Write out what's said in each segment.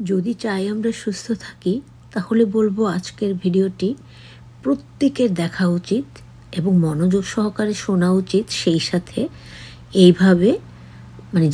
যদি চাই আমরা সুস্থ থাকি তাহলে বলবো আজকের ভিডিওটি প্রত্যেকের দেখা উচিত এবং মনোযোগ সহকারে শোনা উচিত। সেই সাথে এইভাবে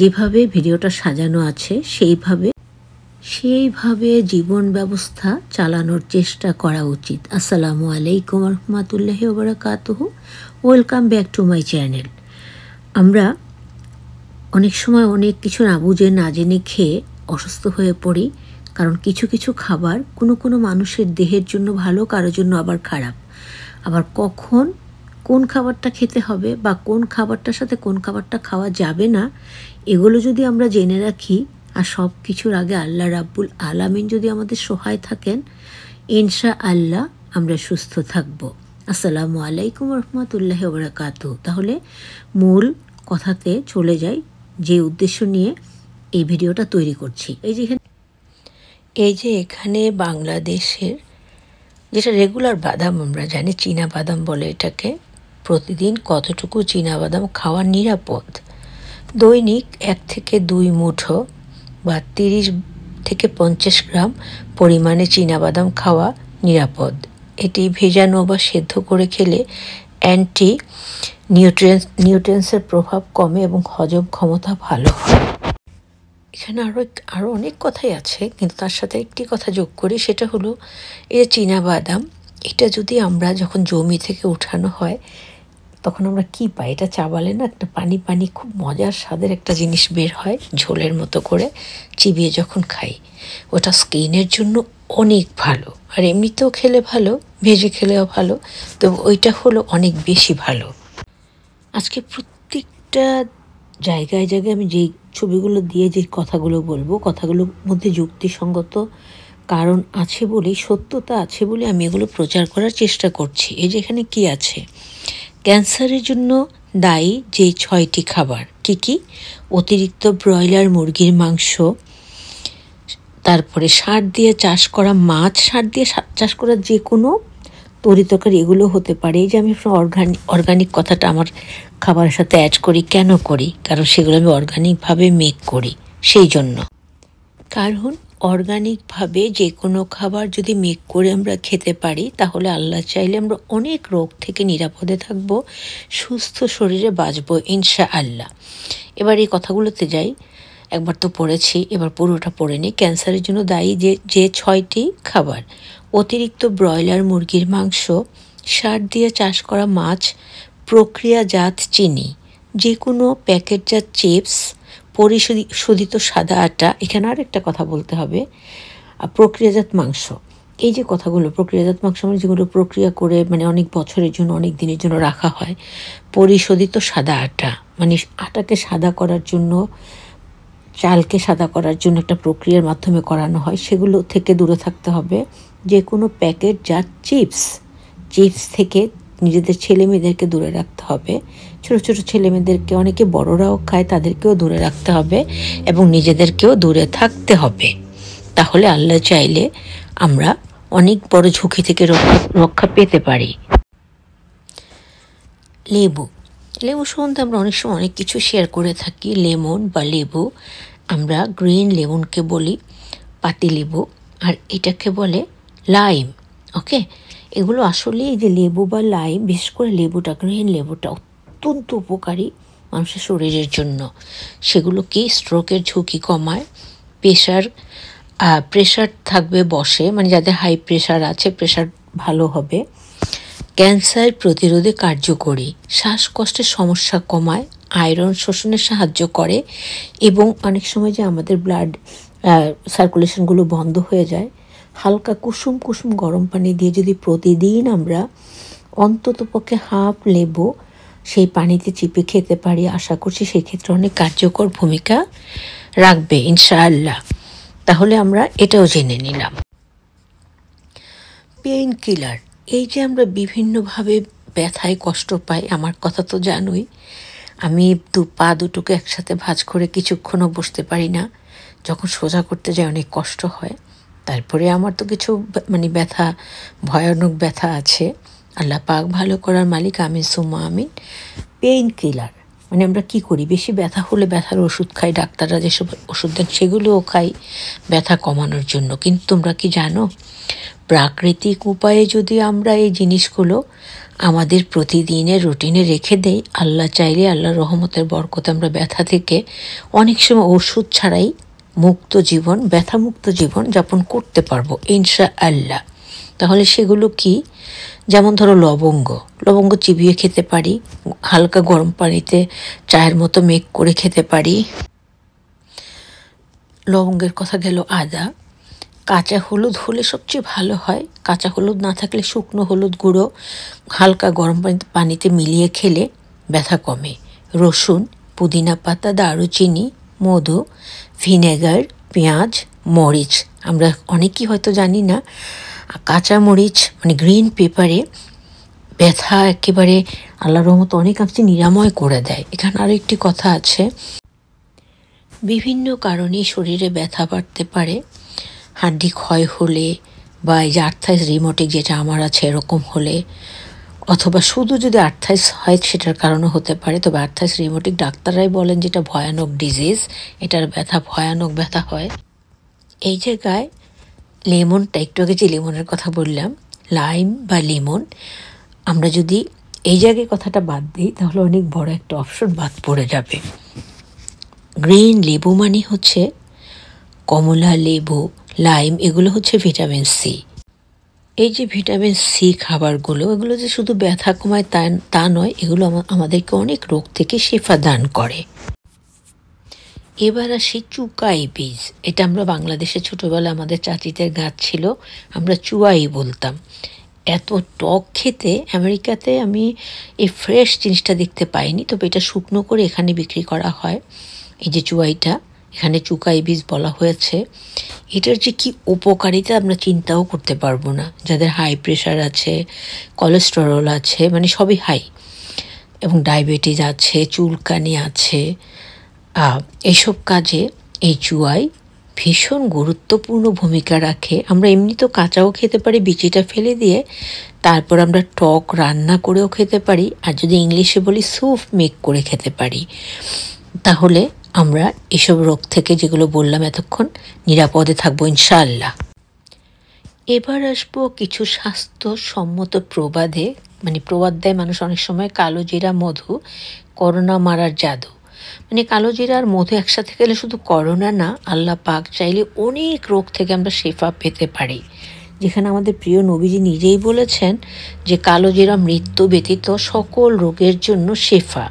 যেভাবে ভিডিওটা সাজানো আছে সেইভাবে জীবন ব্যবস্থা চালানোর চেষ্টা করা উচিত। আসসালামু আলাইকুম রহমতুল্লাহি ওয়া বারাকাতুহু। Welcome back to my channel. আমরা অনেক সময় অনেক কিছু না বুঝে না জেনে খেয়ে অসুস্থ হয়ে পড়ি, কারণ কিছু কিছু খাবার কোনো মানুষের দেহের জন্য ভালো, কারোর জন্য আবার খারাপ। আবার কখন কোন খাবারটা খেতে হবে বা কোন খাবারটার সাথে কোন খাবারটা খাওয়া যাবে না, এগুলো যদি আমরা জেনে রাখি আর সব কিছুর আগে আল্লাহ রাব্বুল আলামিন যদি আমাদের সহায় থাকেন, ইনশাআল্লাহ আমরা সুস্থ থাকব। আসসালামু আলাইকুম রহমতুল্লাহি ওয়া বারাকাতুহু। তাহলে মূল কথাতে চলে যাই, যে উদ্দেশ্য নিয়ে এই ভিডিওটা তৈরি করছি। এই যে এখানে বাংলাদেশের যেটা রেগুলার বাদাম আমরা জানি, চীনা বাদাম বলে এটাকে, প্রতিদিন কতটুকু চীনা বাদাম খাওয়া নিরাপদ? দৈনিক 1 থেকে 2 মুঠো বা 30 থেকে 50 গ্রাম পরিমাণে চীনা বাদাম খাওয়া নিরাপদ। এটি ভেজানো বা সেদ্ধ করে খেলে অ্যান্টি নিউট্রিয়েন্টসের প্রভাব কমে এবং হজম ক্ষমতা ভালো হয়। এখানে আরও অনেক কথাই আছে, কিন্তু তার সাথে একটি কথা যোগ করি, সেটা হলো এই যে চীনা বাদাম, এটা যদি আমরা যখন জমি থেকে উঠানো হয় তখন আমরা কি পাই? এটা চাবালে না একটা পানি পানি খুব মজার স্বাদের একটা জিনিস বের হয়, ঝোলের মতো করে চিবিয়ে যখন খাই। ওটা স্কিনের জন্য অনেক ভালো, আর এমনিতেও খেলে ভালো, ভেজে খেলেও ভালো, তো ওইটা হলো অনেক বেশি ভালো। আজকে প্রত্যেকটা জায়গায় আমি যেই ছবিগুলো দিয়ে যে কথাগুলো বলবো, কথাগুলোর মধ্যে যুক্তিসঙ্গত কারণ আছে বলেই, সত্যতা আছে বলে আমি এগুলো প্রচার করার চেষ্টা করছি। এই যে এখানে কি আছে, ক্যান্সারের জন্য দায়ী যে 6টি খাবার কি কি: অতিরিক্ত ব্রয়লার মুরগির মাংস, তারপরে সার দিয়ে চাষ করা মাছ, সার দিয়ে চাষ করা যে কোনো তরিতরকারি, এগুলো হতে পারে। এই যে আমি অর্গানিক কথাটা আমার খাবারের সাথে অ্যাড করি, কেন করি? কারণ সেগুলো আমি অর্গানিকভাবে মেক করি, সেই জন্য। কারণ অর্গানিকভাবে যে কোনো খাবার যদি মেক করে আমরা খেতে পারি, তাহলে আল্লাহ চাইলে আমরা অনেক রোগ থেকে নিরাপদে থাকব, সুস্থ শরীরে বাঁচব ইনশাআল্লাহ। এবার এই কথাগুলোতে যাই। একবার তো পড়েছি, এবার পুরোটা পড়ে নিই। ক্যান্সারের জন্য দায়ী যে 6টি খাবার: অতিরিক্ত ব্রয়লার মুরগির মাংস, সার দিয়ে চাষ করা মাছ, প্রক্রিয়াজাত চিনি, যে কোনো প্যাকেটজাত চিপস, পরিশোধিত সাদা আটা। এখানে আর একটা কথা বলতে হবে, প্রক্রিয়াজাত মাংস। এই যে কথাগুলো, প্রক্রিয়াজাত মাংস যেগুলো প্রক্রিয়া করে অনেক বছরের জন্য, অনেক দিনের জন্য রাখা হয়। পরিশোধিত সাদা আটা, আটাকে সাদা করার জন্য, চালকে সাদা করার জন্য একটা প্রক্রিয়ার মাধ্যমে করানো হয়, সেগুলো থেকে দূরে থাকতে হবে। যে কোনো প্যাকেটজাত চিপস থেকে নিজেদের ছেলে মেয়েদেরকে দূরে রাখতে হবে। ছোট ছোট ছেলে মেয়েদেরকে, অনেকে বড়রাও খায়, তাদেরকেও দূরে রাখতে হবে এবং নিজেদেরকেও দূরে থাকতে হবে। তাহলে আল্লাহ চাইলে আমরা অনেক বড় ঝুঁকি থেকে রক্ষা পেতে পারি। লেবু সম্বন্ধে আমরা অনেক সময় অনেক কিছু শেয়ার করে থাকি। লেমন বা লেবু, আমরা গ্রিন লেমনকে বলি পাতি লেবু, আর এটাকে বলে লাইম। ওকে, এগুলো আসলে এই যে লেবু বা লাইম, বিশেষ করে লেবুটা, গ্রিন লেবুটা অত্যন্ত উপকারী মানুষের শরীরের জন্য। সেগুলো কি স্ট্রোকের ঝুঁকি কমায়, প্রেশার থাকবে বসে, যাদের হাই প্রেশার আছে প্রেশার ভালো হবে, ক্যান্সার প্রতিরোধে কার্যকরী, শ্বাসকষ্টের সমস্যা কমায়, আয়রন শোষণে সাহায্য করে, এবং অনেক সময় যে আমাদের ব্লাড সার্কুলেশনগুলো বন্ধ হয়ে যায়, হালকা কুসুম গরম পানি দিয়ে যদি প্রতিদিন আমরা অন্ততপক্ষে হাফ লেবু সেই পানিতে চিপে খেতে পারি, আশা করছি সেই ক্ষেত্রে অনেক কার্যকর ভূমিকা রাখবে ইনশাআল্লাহ। তাহলে আমরা এটাও জেনে নিলাম। পেইন কিলার, এই যে আমরা বিভিন্নভাবে ব্যথায় কষ্ট পাই, আমার কথা তো জানোই। আমি পা দুটোকে একসাথে ভাঁজ করে কিছুক্ষণও বসতে পারি না, যখন সোজা করতে যাই অনেক কষ্ট হয়। তারপরে আমার তো কিছু ব্যথা, ভয়ানক ব্যথা আছে, আল্লাহ পাক ভালো করার মালিক, আমিন সুম্মা আমিন। পেইন কিলার মানে আমরা কি করি, বেশি ব্যথা হলে ব্যথার ওষুধ খাই, ডাক্তাররা যেসব ওষুধ দেন সেগুলোও খাই ব্যথা কমানোর জন্য। কিন্তু তোমরা কি জানো, প্রাকৃতিক উপায়ে যদি আমরা এই জিনিসগুলো আমাদের প্রতিদিনের রুটিনে রেখে দেই, আল্লাহ চাইলে আল্লাহর রহমতের বরকতে আমরা ব্যথা থেকে অনেক সময় ওষুধ ছাড়াই মুক্ত জীবন, ব্যথামুক্ত জীবন যাপন করতে পারবো ইনশাআল্লাহ। তাহলে সেগুলো কি? যেমন ধরো লবঙ্গ চিবিয়ে খেতে পারি, হালকা গরম পানিতে চায়ের মতো মেক করে খেতে পারি। লবঙ্গের কথা গেল। আদা, কাঁচা হলুদ হলে সবচেয়ে ভালো হয়, কাঁচা হলুদ না থাকলে শুকনো হলুদ গুঁড়ো হালকা গরম পানিতে মিলিয়ে খেলে ব্যথা কমে। রসুন, পুদিনা পাতা, দারুচিনি, মধু, ভিনেগার, পেঁয়াজ, মরিচ। আমরা অনেকেই হয়তো জানি না, কাঁচা মরিচ মানে গ্রিন পেপারে ব্যথা একেবারে আল্লাহর রহমতে অনেকাংশে নিরাময় করে দেয়। এখানে আরও একটি কথা আছে, বিভিন্ন কারণে শরীরে ব্যথা বাড়তে পারে। হাড্ডি ক্ষয় হলে বা এই যে আর্থাইস রিউমেটিক যেটা আমার আছে এরকম হলে, অথবা শুধু যদি আর্থাইস হয় সেটার কারণে হতে পারে। তবে আর্থাইস রিউমেটিক ডাক্তাররাই বলেন যেটা ভয়ানক ডিজিজ, এটার ব্যথা ভয়ানক ব্যথা হয়। এই জায়গায় লেমনটা, একটু আগে যে লেমনের কথা বললাম, লাইম বা লেমন, আমরা যদি এই জায়গায় কথাটা বাদ দিই তাহলে অনেক বড় একটা অপশন বাদ পড়ে যাবে। গ্রিন লেবু মানে হচ্ছে কমলা লেবু, লাইম, এগুলো হচ্ছে ভিটামিন সি। এই যে ভিটামিন সি খাবারগুলো, এগুলো যে শুধু ব্যথা কমায় তা নয়, এগুলো আমাদেরকে অনেক রোগ থেকে শেফা দান করে। এবার আসি চুকাই বীজ। এটা আমরা বাংলাদেশে ছোটোবেলা আমাদের চাচিদের গাছ ছিল, আমরা চুয়াই বলতাম। এত টক খেতে, আমেরিকাতে আমি এই ফ্রেশ জিনিসটা দেখতে পাইনি, তবে এটা শুকনো করে এখানে বিক্রি করা হয়। এই যে চুয়াইটা, এখানে চুকাই বীজ বলা হয়েছে। এটার যে কি উপকারিতা আমরা চিন্তাও করতে পারবো না। যাদের হাই প্রেশার আছে, কোলেস্টেরল আছে, মানে সবই হাই, এবং ডায়াবেটিস আছে, চুলকানি আছে, এসব কাজে এই চুয়াই ভীষণ গুরুত্বপূর্ণ ভূমিকা রাখে। আমরা এমনি তো কাঁচাও খেতে পারি, বিচিটা ফেলে দিয়ে, তারপর আমরা টক রান্না করেও খেতে পারি, আর যদি ইংলিশে বলি স্যুপ মেক করে খেতে পারি। তাহলে আমরা এসব রোগ থেকে, যেগুলো বললাম এতক্ষণ, নিরাপদে থাকবো ইনশাআল্লাহ। এবার আসবো কিছু স্বাস্থ্যসম্মত প্রবাদে। মানে প্রবাদ দেয় মানুষ অনেক সময়, কালো জিরা মধু করোনা মারার জাদু। মানে কালো জিরা আর মধু একসাথে গেলে শুধু করোনা না, আল্লাহ পাক চাইলে অনেক রোগ থেকে আমরা শেফা পেতে পারি। যেখানে আমাদের প্রিয় নবীজি নিজেই বলেছেন যে কালো জিরা মৃত্যু ব্যতীত সকল রোগের জন্য শেফা।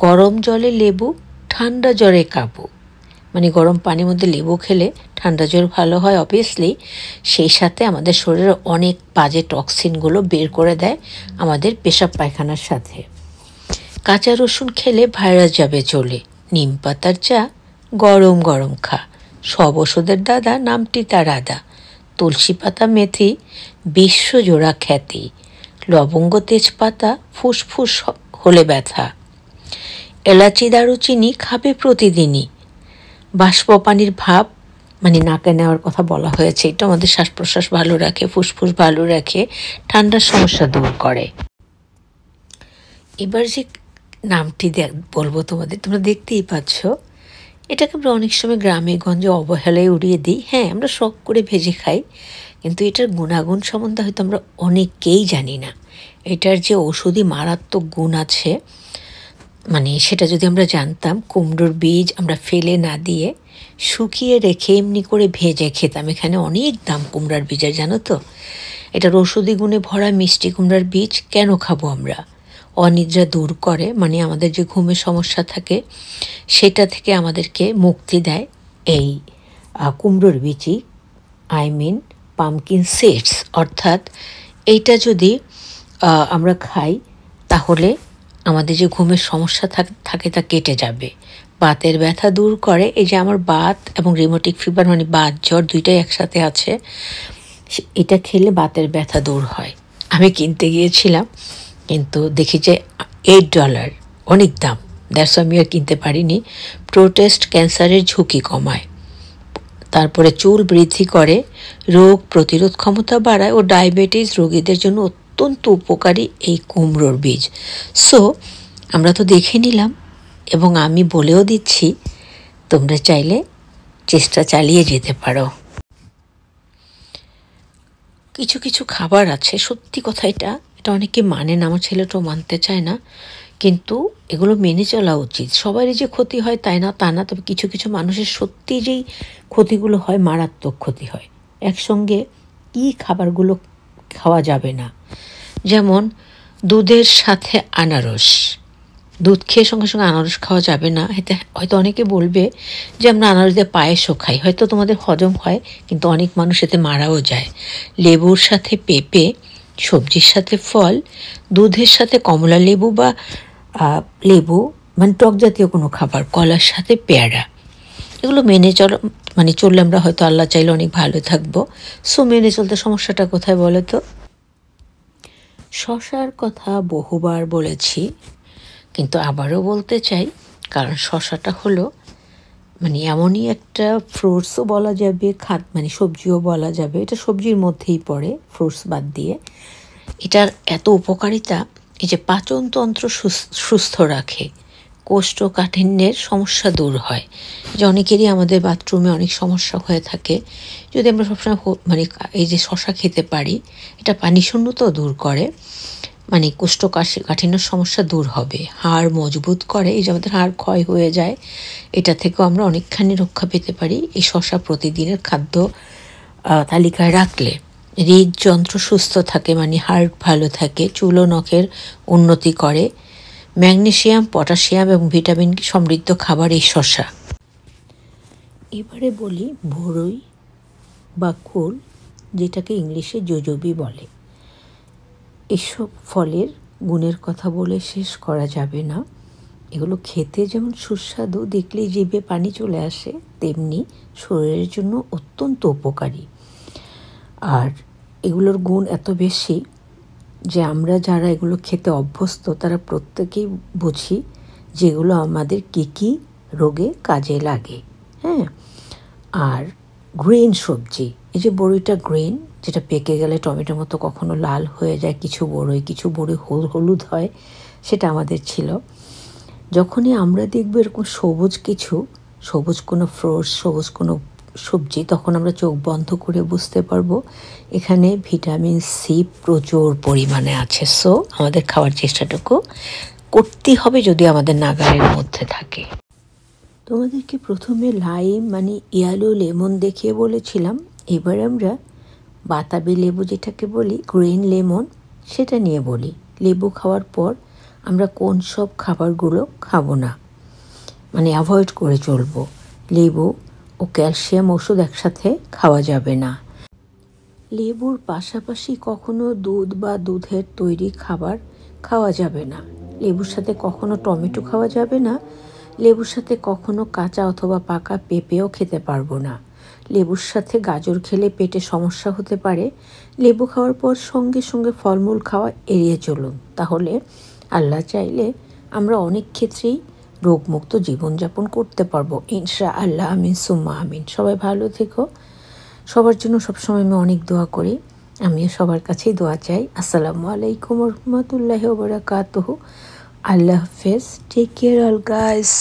গরম জলে লেবু, ঠান্ডা জ্বরে কাবু। মানে গরম পানির মধ্যে লেবু খেলে ঠান্ডা জ্বর ভালো হয় অবভিয়াসলি, সেই সাথে আমাদের শরীরের অনেক বাজে টক্সিনগুলো বের করে দেয় আমাদের পেশাব পায়খানার সাথে। কাঁচা রসুন খেলে ভাইরাস যাবে চলে। নিম পাতার চা গরম গরম খা। সব ওষুধের দাদা নামটি তার আদা। তুলসী পাতা মেথি বিশ্বজোড়া খ্যাতি। লবঙ্গ তেজপাতা ফুসফুস হলে ব্যথা। এলাচি দারুচিনি খাবে প্রতিদিনই। বাষ্প পানির ভাব মানে নাকে নেওয়ার কথা বলা হয়েছে, এটা আমাদের শ্বাস প্রশ্বাস ভালো রাখে, ফুসফুস ভালো রাখে, ঠান্ডার সমস্যা দূর করে। এবার যে নামটি বলবো তোমাদের, তোমরা দেখতেই পাচ্ছ, এটাকে আমরা অনেক সময় গ্রামে গঞ্জে অবহেলায় উড়িয়ে দিই। হ্যাঁ, আমরা শখ করে ভেজে খাই, কিন্তু এটার গুণাগুণ সম্বন্ধে হয়তো আমরা অনেকেই জানি না। এটার যে ঔষধি মারাত্মক গুণ আছে, মানে সেটা যদি আমরা জানতাম, কুমড়োর বীজ আমরা ফেলে না দিয়ে শুকিয়ে রেখে এমনি করে ভেজে খেতাম। এখানে অনেক দাম কুমড়ার বীজের, জানো তো। এটার ঔষধি গুণে ভরা মিষ্টি কুমড়ার বীজ কেন খাবো আমরা? অনিদ্রা দূর করে, মানে আমাদের যে ঘুমের সমস্যা থাকে সেটা থেকে আমাদেরকে মুক্তি দেয় এই কুমড়োর বীজই, পামকিন সিডস। অর্থাৎ এইটা যদি আমরা খাই তাহলে আমাদের যে ঘুমের সমস্যা থাকে তা কেটে যাবে। বাতের ব্যথা দূর করে। এই যে আমার বাত এবং রিউমেটিক ফিভার, মানে বাত জ্বর দুইটাই একসাথে আছে, এটা খেলে বাতের ব্যথা দূর হয়। আমি কিনতে গিয়েছিলাম, কিন্তু দেখি যে $8, অনেক দাম। দ্যাটস আমি আর কিনতে পারিনি। প্রোস্টেট ক্যান্সারের ঝুঁকি কমায়, তারপরে চুল বৃদ্ধি করে, রোগ প্রতিরোধ ক্ষমতা বাড়ায় ও ডায়াবেটিস রোগীদের জন্য অত্যন্ত উপকারী এই কুমড়োর বীজ। সো আমরা তো দেখে নিলাম এবং আমি বলেও দিচ্ছি, তোমরা চাইলে চেষ্টা চালিয়ে যেতে পারো। কিছু কিছু খাবার আছে, সত্যি কথা এটা অনেকে মানে না, আমার ছেলেটাও মানতে চায় না, কিন্তু এগুলো মেনে চলা উচিত। সবারই যে ক্ষতি হয় তাই না, তা না, তবে কিছু কিছু মানুষের সত্যি যেই ক্ষতিগুলো হয়, মারাত্মক ক্ষতি হয়। একসঙ্গে কী খাবারগুলো খাওয়া যাবে না, যেমন দুধের সাথে আনারস। দুধ খেয়ে সঙ্গে সঙ্গে আনারস খাওয়া যাবে না। এতে হয়তো অনেকে বলবে যে আমরা আনারস দিয়ে পায়েসও খাই, হয়তো তোমাদের হজম হয়, কিন্তু অনেক মানুষ এতে মারাও যায়। লেবুর সাথে পেঁপে, সবজির সাথে ফল, দুধের সাথে কমলা লেবু বা লেবু মানে টক জাতীয় কোনো খাবার, কলার সাথে পেয়ারা, এগুলো মেনে চললে আমরা হয়তো আল্লাহ চাইলে অনেক ভালো থাকবো। সো মেনে চলতে সমস্যাটা কোথায় বলো তো? শশার কথা বহুবার বলেছি, কিন্তু আবারও বলতে চাই, কারণ শশাটা হলো মানে এমনই একটা ফ্রুটসও বলা যাবে, মানে সবজিও বলা যাবে। এটা সবজির মধ্যেই পড়ে, ফ্রুটস বাদ দিয়ে। এটার এত উপকারিতা, এই যে পাচনতন্ত্র সুস্থ রাখে, কোষ্ঠকাঠিন্যের সমস্যা দূর হয়। যে অনেকেরই আমাদের বাথরুমে অনেক সমস্যা হয়ে থাকে, যদি আমরা সবসময় মানে এই যে শশা খেতে পারি, এটা পানি শূন্যতাও দূর করে, মানে কোষ্ঠকাঠিন্যের সমস্যা দূর হবে, হাড় মজবুত করে। এই যে আমাদের হাড় ক্ষয় হয়ে যায়, এটা থেকেও আমরা অনেকখানি রক্ষা পেতে পারি এই শশা প্রতিদিনের খাদ্য তালিকায় রাখলে। হৃদযন্ত্র সুস্থ থাকে, মানে হার্ট ভালো থাকে, চুল ও নখের উন্নতি করে। ম্যাগনেসিয়াম, পটাশিয়াম এবং ভিটামিন সমৃদ্ধ খাবার এই শশা। এবারে বলি বরই বা কুল, যেটাকে ইংলিশে জোজোবি বলে। এসব ফলের গুণের কথা বলে শেষ করা যাবে না। এগুলো খেতে যেমন সুস্বাদু, দেখলেই জিভে পানি চলে আসে, তেমনি শরীরের জন্য অত্যন্ত উপকারী। আর এগুলোর গুণ এত বেশি যে আমরা যারা এগুলো খেতে অভ্যস্ত তারা প্রত্যেকেই বুঝি যে এগুলো আমাদের কী কী রোগে কাজে লাগে। হ্যাঁ, আর গ্রিন সবজি, এই যে বড়িটা গ্রিন, যেটা পেকে গেলে টমেটোর মতো কখনো লাল হয়ে যায়, কিছু বড়ি হলুদ হয়, সেটা আমাদের ছিল। যখনই আমরা দেখব এরকম সবুজ কোনো ফ্রুটস, সবুজ কোনো সবজি, তখন আমরা চোখ বন্ধ করে বুঝতে পারবো এখানে ভিটামিন সি প্রচুর পরিমাণে আছে। সো আমাদের খাওয়ার চেষ্টাটুকু করতেই হবে, যদি আমাদের নাগালের মধ্যে থাকে। তোমাদেরকে প্রথমে লাইম মানে ইয়েলো লেমন দেখিয়ে বলেছিলাম, এবার আমরা বাতাবি লেবু যেটাকে বলি, গ্রিন লেমন, সেটা নিয়ে বলি। লেবু খাওয়ার পর আমরা কোন সব খাবারগুলো খাবো না, মানে অ্যাভয়েড করে চলবো। লেবু ও ক্যালসিয়াম ওষুধ একসাথে খাওয়া যাবে না। লেবুর পাশাপাশি কখনো দুধ বা দুধের তৈরি খাবার খাওয়া যাবে না। লেবুর সাথে কখনো টমেটো খাওয়া যাবে না। লেবুর সাথে কখনো কাঁচা অথবা পাকা পেঁপেও খেতে পারবো না। লেবুর সাথে গাজর খেলে পেটে সমস্যা হতে পারে। লেবু খাওয়ার পর সঙ্গে সঙ্গে ফলমূল খাওয়া এড়িয়ে চলুন, তাহলে আল্লাহ চাইলে আমরা অনেক ক্ষেত্রেই রোগমুক্ত জীবনযাপন করতে পারবো ইনশাআল্লাহ। আমিন সুম্মা আমিন। সবাই ভালো থেকো। সবার জন্য সবসময় আমি অনেক দোয়া করি, আমিও সবার কাছেই দোয়া চাই। আসসালামু আলাইকুম রহমতুল্লাহি ওয়া বারাকাতুহু। আল্লাহ হাফেজ। Take care all guys.